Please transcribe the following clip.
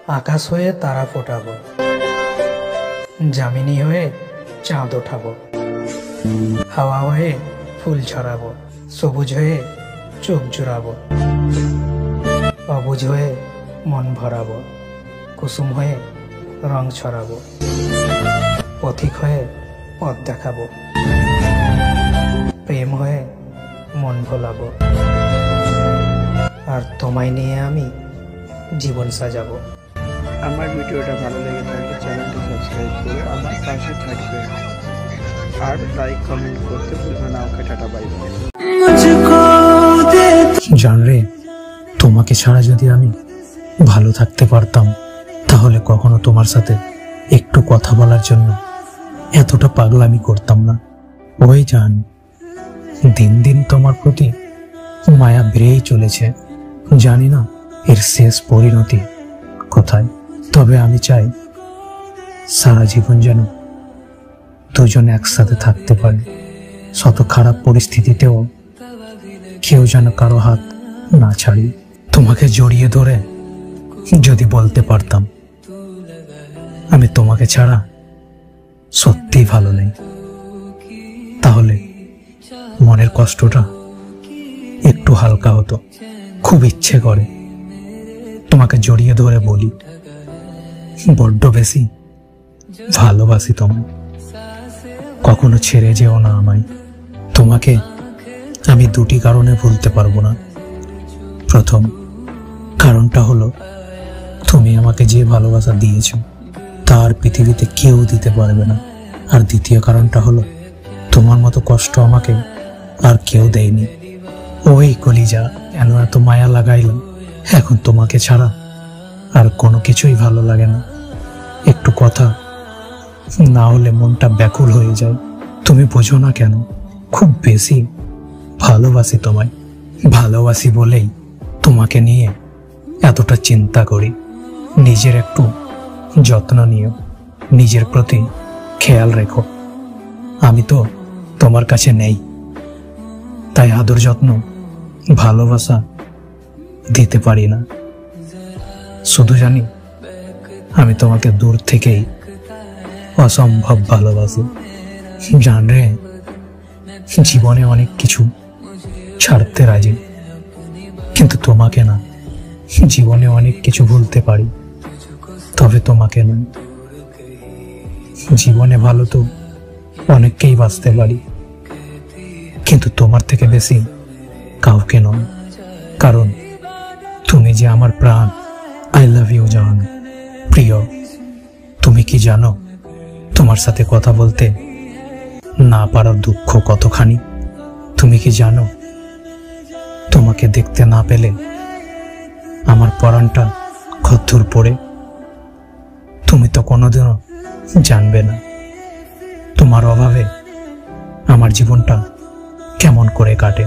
আকাশ হয়ে তারা ফোটাবো, জামিনী হয়ে চাঁদ ওঠাবো, হাওয়া হয়ে ফুল ছড়াবো, সবুজ হয়ে চোখ জোড়াবো, অবুঝ হয়ে মন ভরাবো, কুসুম হয়ে রং ছড়াবো, পথিক হয়ে পথ দেখাবো, প্রেম হয়ে মন ভোলাবো, আর তোমায় নিয়ে আমি জীবন সাজাবো। আমার ভিডিওটা ভালো লেগে থাকলে চ্যানেলটি সাবস্ক্রাইব করে আমার পাশে থাকবে আর লাইক কমেন্ট করতে ভুলবে না। ওকে, টাটা, বাই বাই। জানরে, তোমাকে ছাড়া যদি আমি ভালো থাকতে পারতাম তাহলে কখনো তোমার সাথে একটু কথা বলার জন্য এতটা পাগলামি করতাম না। ওই জান, দিন দিন তোমার প্রতি মায়া বেড়েই চলেছে। জানি না এর শেষ পরিণতি কোথায়, তবে আমি চাই সারা জীবন যেন দুজন একসাথে থাকতে পারি। শত খারাপ পরিস্থিতিতেও কেউ যেন কারো হাত না ছাড়ি। তোমাকে জড়িয়ে ধরে যদি বলতে পারতাম আমি তোমাকে ছাড়া সত্যিই ভালো নেই, তাহলে মনের কষ্টটা একটু হালকা হতো। খুব ইচ্ছে করে তোমাকে জড়িয়ে ধরে বলি, বড্ড বেশি ভালোবাসি তোমায়, কখনো ছেড়ে যেও না আমায়। তোমাকে আমি দুটি কারণে ভুলতে পারবো না। প্রথম কারণটা হলো তুমি আমাকে যে ভালোবাসা দিয়েছো তার পৃথিবীতে কেউ দিতে পারবে না। আর দ্বিতীয় কারণটা হলো তোমার মতো কষ্ট আমাকে আর কেউ দেয়নি। ওই কলিজা, কেন এত মায়া লাগাইলাম? এখন তোমাকে ছাড়া আর কোনো কিছুই ভালো লাগে না। একটু কথা না হলে মনটা ব্যাকুল হয়ে যায়। তুমি বোঝো না কেন? খুব বেশি ভালোবাসি তোমায়। ভালোবাসি বলেই তোমাকে নিয়ে এতটা চিন্তা করি। নিজের একটু যত্ন নিও, নিজের প্রতি খেয়াল রেখো। আমি তো তোমার কাছে নেই, তাই আদর যত্ন ভালোবাসা দিতে পারি না। শুধু জানি আমি তোমাকে দূর থেকেই অসম্ভব ভালোবাসি। জানরে, জীবনে অনেক কিছু ছাড়তে রাজি, কিন্তু তোমাকে না। জীবনে অনেক কিছু ভুলতে পারি, তবে তোমাকে না। জীবনে ভালো তো অনেককেই বাঁচতে পারি, কিন্তু তোমার থেকে বেশি কাউকে নয়। কারণ তুমি যে আমার প্রাণ। আই লাভ ইউ জান, প্রিয়। তুমি কি জানো তোমার সাথে কথা বলতে না পারার দুঃখ কতখানি? তুমি কি জানো তোমাকে দেখতে না পেলে আমার পরাণটা কদ্দূর পড়ে? তুমি তো কোনোদিনও জানবে না তোমার অভাবে আমার জীবনটা কেমন করে কাটে।